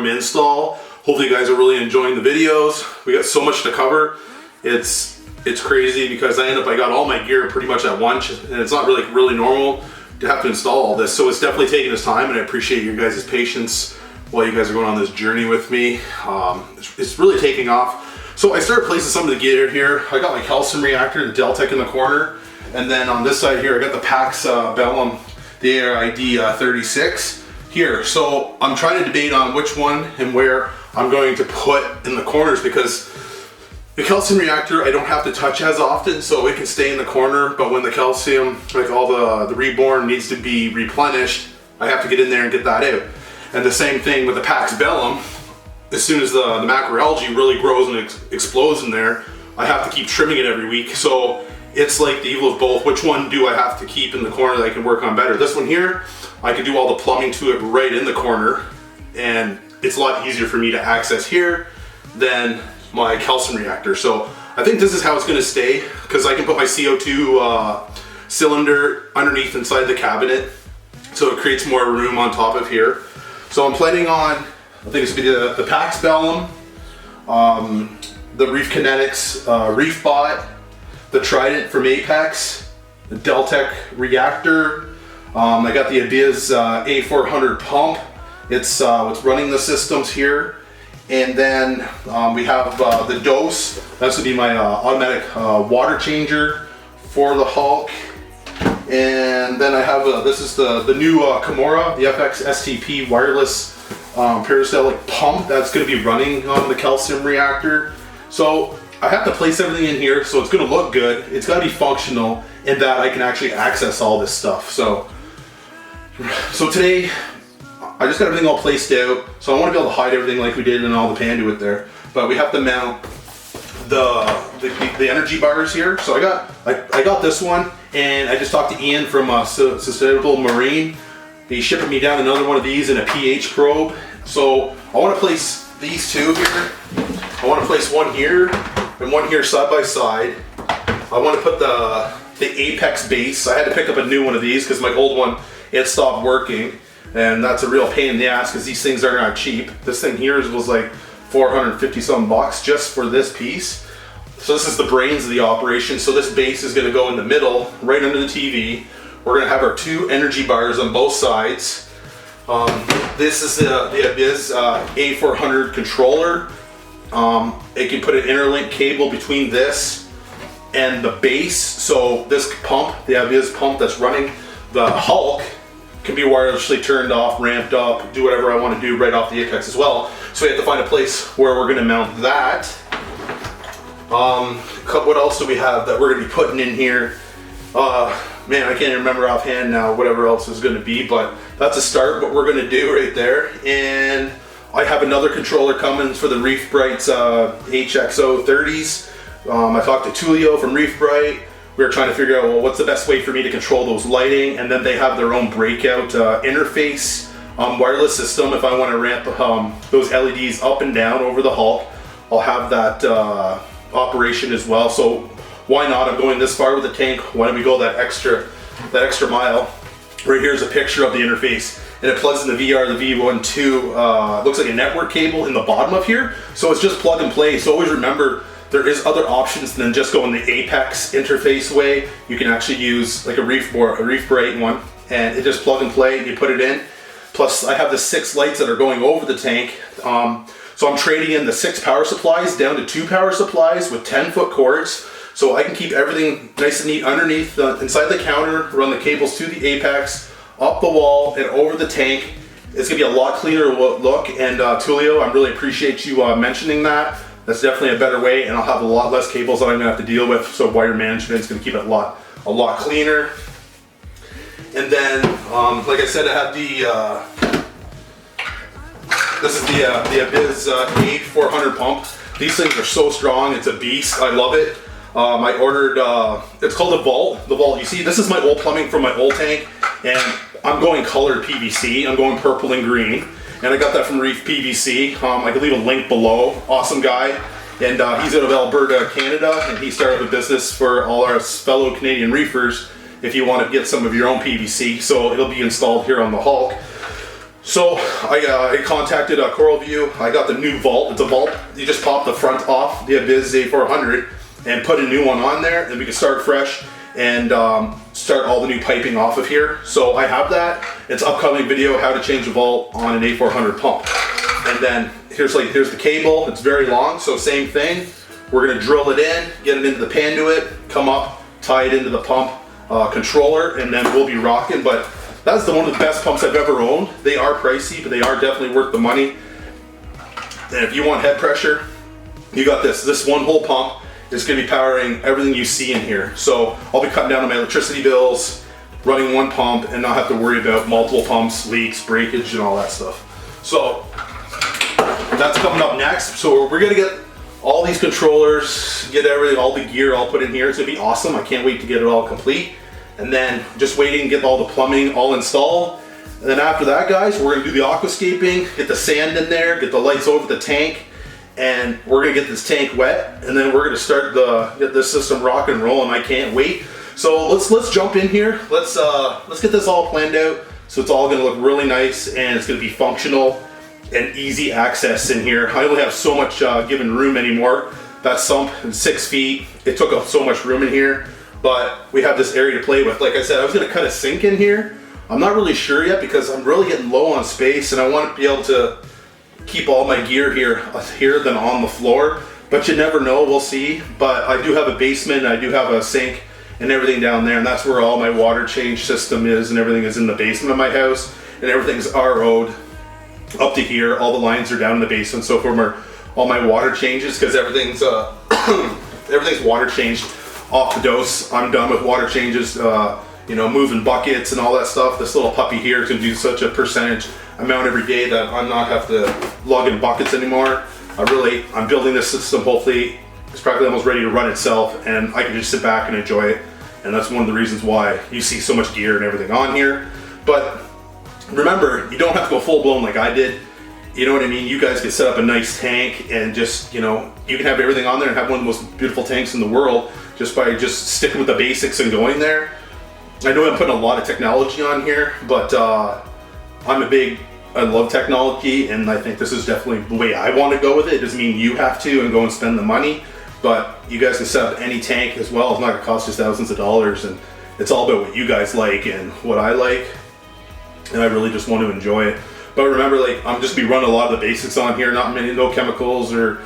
from install. Hopefully you guys are really enjoying the videos. We got so much to cover. It's crazy because I got all my gear pretty much at once, and it's not really normal to have to install all this. So it's definitely taking its time, and I appreciate your guys' patience while you guys are going on this journey with me. It's really taking off. So I started placing some of the gear here. I got my calcium reactor, the Deltec in the corner, and then on this side here I got the Pax Bellum.There ID 36 here. So I'm trying to debate on which one and where I'm going to put in the corners, because the calcium reactor I don't have to touch as often, so it can stay in the corner, but when the calcium, like all the reborn, needs to be replenished, I have to get in there and get that out. And the same thing with the Pax Bellum. As soon as the macroalgae really grows and explodes in there, I have to keep trimming it every week. So it's like the evil of both. Which one do I have to keep in the corner that I can work on better? This one here, I can do all the plumbing to it right in the corner, and it's a lot easier for me to access here than my calcium reactor. So I think this is how it's going to stay, because I can put my CO2 cylinder underneath inside the cabinet, so it creates more room on top of here. So I'm planning on, I think it's going to be the Pax Bellum, the Reef Kinetics Reef Bot, the Trident from Apex, the Deltec reactor. I got the Abiz A400 pump. It's running the systems here. And then we have the Dose. That's going to be my automatic water changer for the Hulk. And then I have, this is the new Kimura, the FX STP wireless peristaltic pump that's going to be running on the calcium reactor. So I have to place everything in here so it's going to look good. It's got to be functional, and that I can actually access all this stuff. So today I just got everything all placed out. So I want to be able to hide everything like we did in all the Panduit there. But we have to mount the energy bars here. So I got this one, and I just talked to Ian from Sustainable Marine. He's shipping me down another one of these in a pH probe. So I want to place these two here. I want to place one here and one here side by side. I want to put the Apex base. I had to pick up a new one of these because my old one, it stopped working, and that's a real pain in the ass because these things are not cheap. This thing here was like 450 some bucks just for this piece. So this is the brains of the operation. So this base is going to go in the middle, right under the TV. We're going to have our two energy bars on both sides. This is the Abiz A400 controller. It can put an interlink cable between this and the base. So this pump, the Abiz pump that's running the Hulk, can be wirelessly turned off, ramped up, do whatever I want to do right off the Apex as well. So we have to find a place where we're going to mount that. What else do we have that we're going to be putting in here? Man, I can't even remember offhand now whatever else is going to be, but that's a start, what we're going to do right there. And I have another controller coming for the Reef Bright's HXO 30s. I talked to Tulio from Reef Bright. We were trying to figure out, well, what's the best way for me to control those lighting, and then they have their own breakout interface wireless system. If I want to ramp those LEDs up and down over the Hulk, I'll have that operation as well. So why not? I'm going this far with the tank. Why don't we go that extra mile? Right here is a picture of the interface, and it plugs in the VR, the V12. Looks like a network cable in the bottom of here. So it's just plug and play. So always remember, there is other options than just going the Apex interface way. You can actually use like a Reef Bright one, and it just plug and play, and you put it in. Plus I have the 6 lights that are going over the tank. So I'm trading in the 6 power supplies down to 2 power supplies with 10-foot cords. So I can keep everything nice and neat underneath, inside the counter, run the cables to the Apex, up the wall, and over the tank. It's gonna be a lot cleaner look, and Tulio, I really appreciate you mentioning that. That's definitely a better way, and I'll have a lot less cables that I'm gonna have to deal with, so wire management is gonna keep it a lot cleaner. And then, like I said, I have this is the Abiz A400 pump. These things are so strong, it's a beast, I love it. I ordered, it's called the Vault. You see, this is my old plumbing from my old tank, and I'm going colored PVC. I'm going purple and green, and I got that from Reef PVC. I can leave a link below. Awesome guy, and he's out of Alberta, Canada, and he started a business for all our fellow Canadian reefers if you want to get some of your own PVC. So it'll be installed here on the Hulk. So I contacted Coral View. I got the new vault. It's a vault. You just pop the front off the Abyss A400 and put a new one on there, and we can start fresh and start all the new piping off of here. So I have that. It's upcoming video, how to change a vault on an A400 pump. And then here's the cable. It's very long, so same thing. We're gonna drill it in, get it into the panduit, come up, tie it into the pump controller, and then we'll be rocking. But that's one of the best pumps I've ever owned. They are pricey, but they are definitely worth the money. And if you want head pressure, you got this. This one whole pump is gonna be powering everything you see in here. So I'll be cutting down on my electricity bills, running one pump, and not have to worry about multiple pumps, leaks, breakage, and all that stuff. So that's coming up next. So we're gonna get all these controllers, get everything, all the gear all put in here. It's gonna be awesome. I can't wait to get it all complete. And then just waiting, get all the plumbing all installed. And then after that, guys, we're gonna do the aquascaping, get the sand in there, get the lights over the tank, and we're gonna get this tank wet, and then we're gonna start get this system rock and roll, and I can't wait. So let's jump in here. Let's get this all planned out so it's all gonna look really nice and it's gonna be functional and easy access in here. I only have so much given room anymore. That sump is 6 feet. It took up so much room in here, but we have this area to play with. Like I said, I was gonna cut a sink in here. I'm not really sure yet because I'm really getting low on space, and I want to be able to keep all my gear here than on the floor, but you never know, we'll see. But I do have a basement, I do have a sink and everything down there, and that's where all my water change system is, and everything is in the basement of my house, and everything's RO'd up to here. All the lines are down in the basement, so for all my water changes, because everything's everything's water changed off the dose. I'm done with water changes, you know, moving buckets and all that stuff. This little puppy here can do such a percentage amount every day that I'm not have to lug in buckets anymore. I'm building this system. Hopefully it's probably almost ready to run itself, and I can just sit back and enjoy it. And that's one of the reasons why you see so much gear and everything on here. But remember, you don't have to go full blown like I did. You know what I mean? You guys can set up a nice tank and just, you know, you can have everything on there and have one of the most beautiful tanks in the world just by just sticking with the basics and going there. I know I'm putting a lot of technology on here, but I love technology, and I think this is definitely the way I want to go with it. It doesn't mean you have to and go and spend the money, but you guys can set up any tank as well. It's not gonna cost you thousands of dollars, and it's all about what you guys like and what I like, and I really just want to enjoy it. But remember, like, I'm just be running a lot of the basics on here, no chemicals or,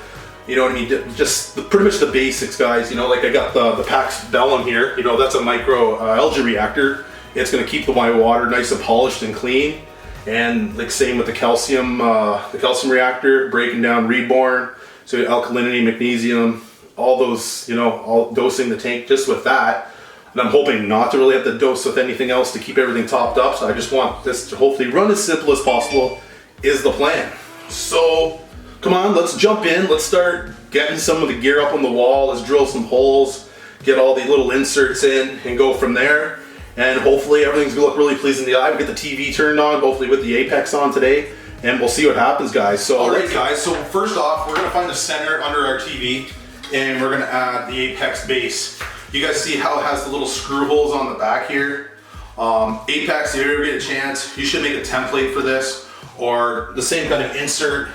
you know what I mean, just pretty much the basics, guys. You know, like I got the Pax Bellum here, you know, that's a micro algae reactor. It's gonna keep my water nice and polished and clean. And like same with the calcium reactor, breaking down Reborn, so alkalinity, magnesium, all those, you know, all dosing the tank just with that. And I'm hoping not to really have to dose with anything else to keep everything topped up. So I just want this to hopefully run as simple as possible is the plan. So come on, let's jump in. Let's start getting some of the gear up on the wall. Let's drill some holes, get all the little inserts in, and go from there. And hopefully everything's gonna look really pleasing to the eye. We get the TV turned on, hopefully with the Apex on today, and we'll see what happens, guys. So, all right, guys. So first off, we're gonna find the center under our TV, and we're gonna add the Apex base. You guys see how it has the little screw holes on the back here? Apex, if you ever get a chance, you should make a template for this, or the same kind of insert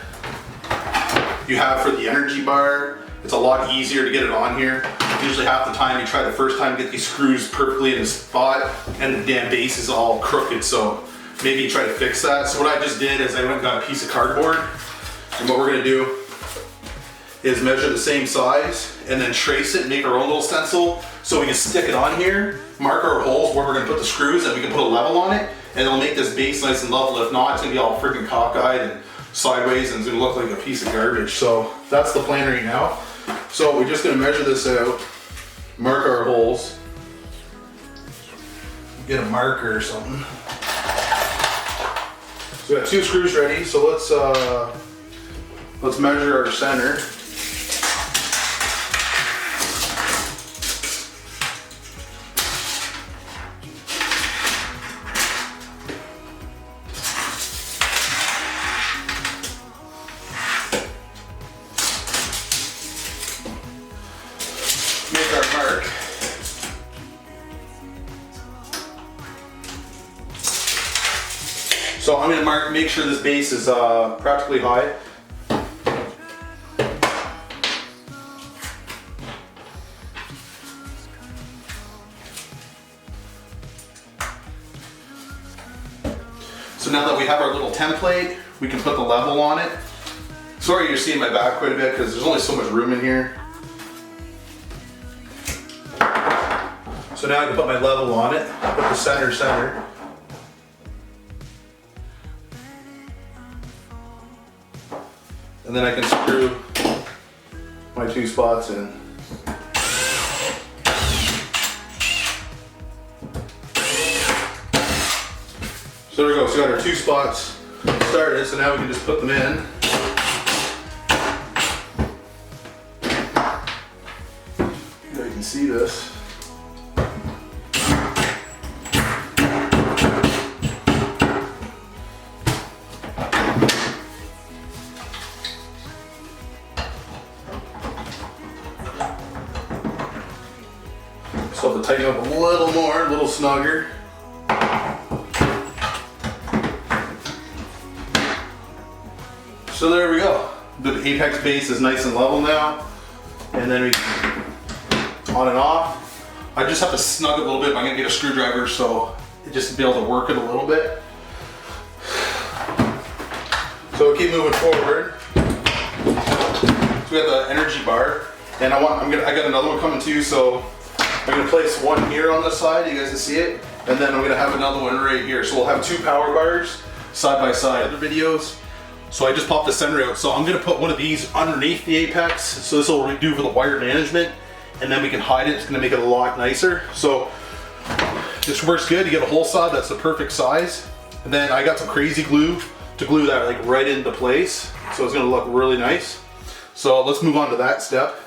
you have for the energy bar. It's a lot easier to get it on here. Usually half the time you try the first time to get these screws perfectly in the spot, and the damn base is all crooked, so maybe you try to fix that. So what I just did is I went and got a piece of cardboard, and what we're gonna do is measure the same size and then trace it and make our own little stencil so we can stick it on here, mark our holes where we're gonna put the screws, and we can put a level on it, and it'll make this base nice and level. If not, it's gonna be all freaking cockeyed and sideways, and it's gonna look like a piece of garbage. So that's the plan right now. So we're just gonna measure this out, mark our holes, get a marker or something. So we got 2 screws ready, so let's measure our center. Make our mark. So I'm gonna make sure this base is practically high. So now that we have our little template, we can put the level on it. Sorry you're seeing my back quite a bit because there's only so much room in here. So now I can put my level on it, put the center. And then I can screw my 2 spots in. So there we go, so we got our 2 spots started, so now we can just put them in. You can see this. So I have to tighten up a little more, a little snugger. So there we go. The apex base is nice and level now. And then we on and off. I just have to snug it a little bit. I'm gonna get a screwdriver so just to be able to work it a little bit. So we'll keep moving forward. So we have the energy bar, and I got another one coming too. So I'm gonna place one here on this side. You guys can see it, and then I'm gonna have another one right here. So we'll have 2 power bars side by side. Other videos. So I just popped the SunRail out. So I'm gonna put one of these underneath the apex. So this will do for the wire management, and then we can hide it. It's gonna make it a lot nicer. So this works good. You get a hole saw that's the perfect size. And then I got some crazy glue to glue that like right into place. So it's gonna look really nice. So let's move on to that step.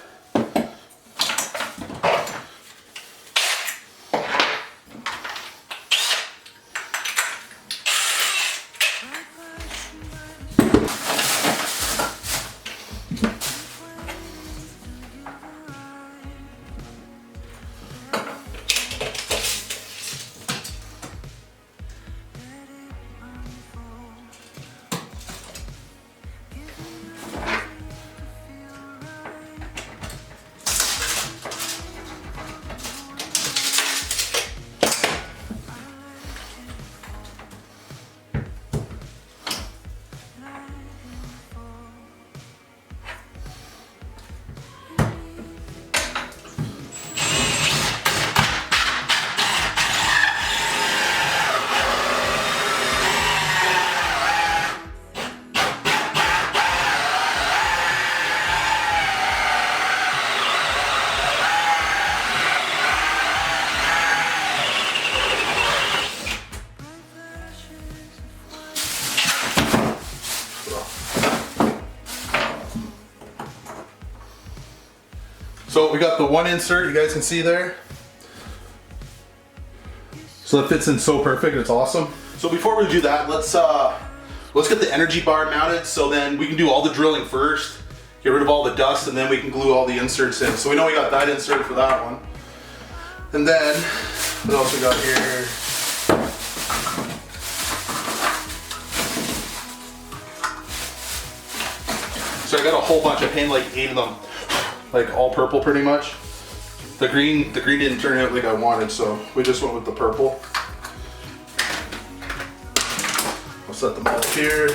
So we got the one insert, you guys can see there. So that fits in so perfect, it's awesome. So before we do that, let's get the energy bar mounted, so then we can do all the drilling first, get rid of all the dust, and then we can glue all the inserts in. So we know we got that insert for that one. And then, what else we got here? So I got a whole bunch, I painted like 8 of them. Like all purple pretty much. The green didn't turn out like I wanted, so we just went with the purple. I'll set them all here.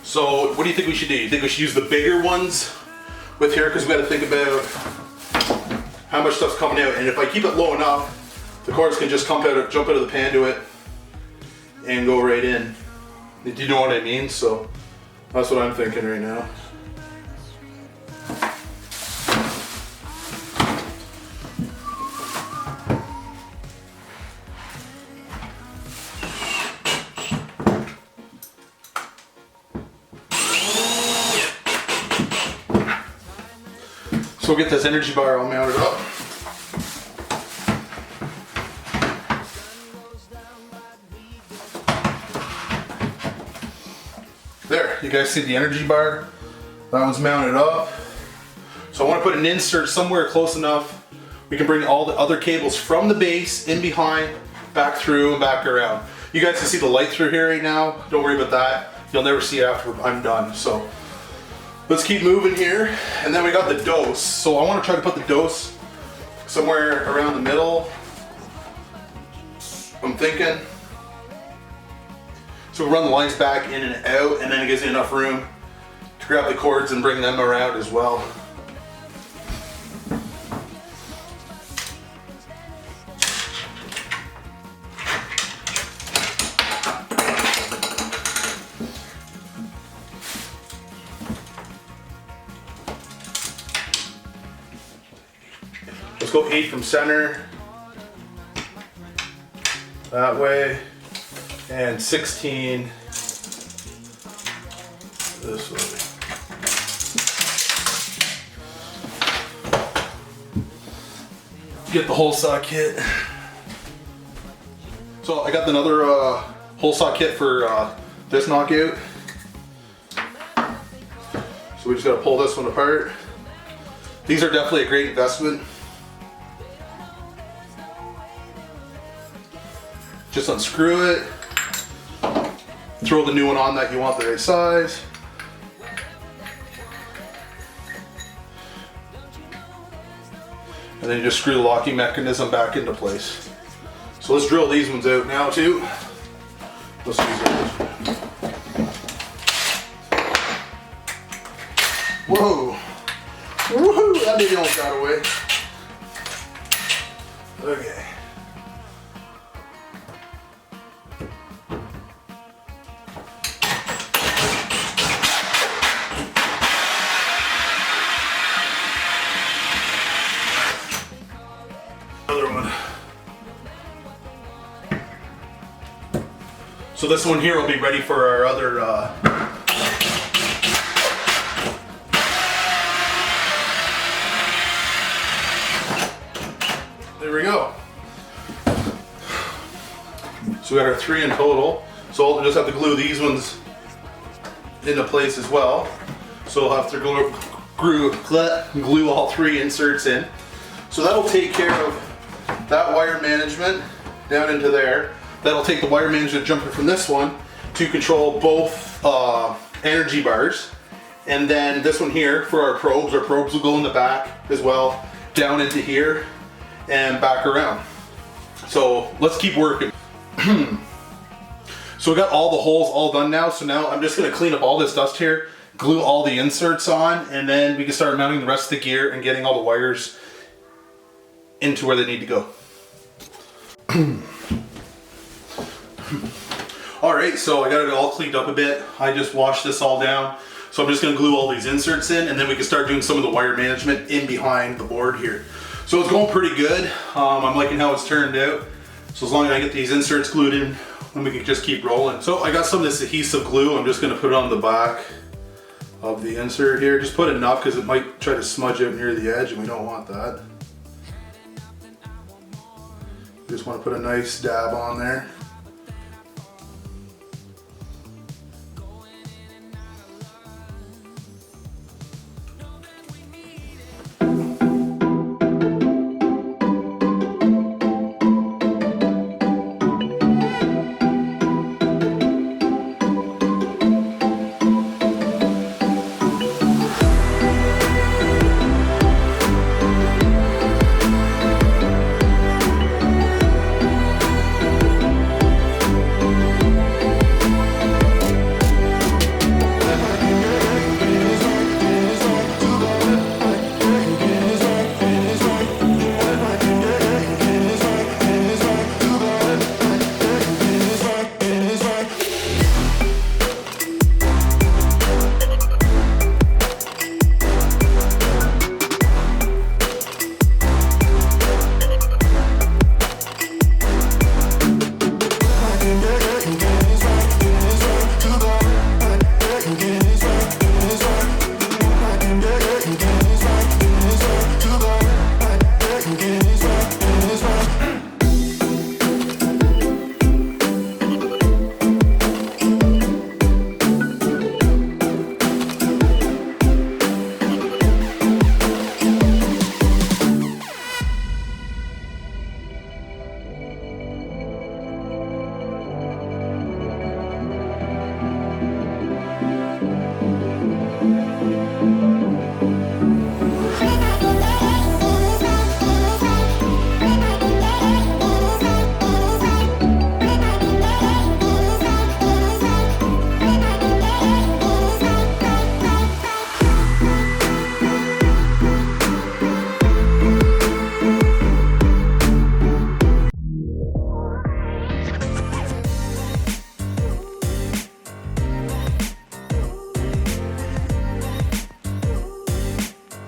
So what do you think we should do? You think we should use the bigger ones with here? Because we got to think about how much stuff's coming out. And if I keep it low enough, the cords can just jump out of the pan to it and go right in. Do you know what I mean? So that's what I'm thinking right now. So we'll get this energy bar all mounted up. There, you guys see the energy bar? That one's mounted up. So I want to put an insert somewhere close enough we can bring all the other cables from the base in behind back through and back around. You guys can see the light through here right now. Don't worry about that. You'll never see it after I'm done. So let's keep moving here. And then we got the dose. So I want to try to put the dose somewhere around the middle, I'm thinking. So we run the lines back in and out, and then it gives you enough room to grab the cords and bring them around as well. Let's go 8 from center, that way, and 16 this way. Get the hole saw kit. So I got another hole saw kit for this knockout. So we just gotta pull this one apart. These are definitely a great investment. Just unscrew it, throw the new one on that you want the right size. And then you just screw the locking mechanism back into place. So let's drill these ones out now too. Let's use those. Whoa! Woohoo! That baby almost got away. Okay. Another one. So this one here will be ready for our other there we go. So we got our 3 in total. So we'll just have to glue these ones into place as well. So we'll have to glue all 3 inserts in. So that'll take care of that wire management down into there. That'll take the wire management jumper from this one to control both energy bars. And then this one here for our probes. Our probes will go in the back as well, down into here and back around. So let's keep working. So we got all the holes all done now. So now I'm just gonna clean up all this dust here, glue all the inserts on, and then we can start mounting the rest of the gear and getting all the wires into where they need to go. Alright, so I got it all cleaned up a bit. I just washed this all down. So I'm just going to glue all these inserts in, and then we can start doing some of the wire management in behind the board here. So it's going pretty good. I'm liking how it's turned out. So as long as I get these inserts glued in, then we can just keep rolling. So I got some of this adhesive glue. I'm just going to put it on the back of the insert here. Just put enough because it might try to smudge out near the edge, and we don't want that. Just want to put a nice dab on there.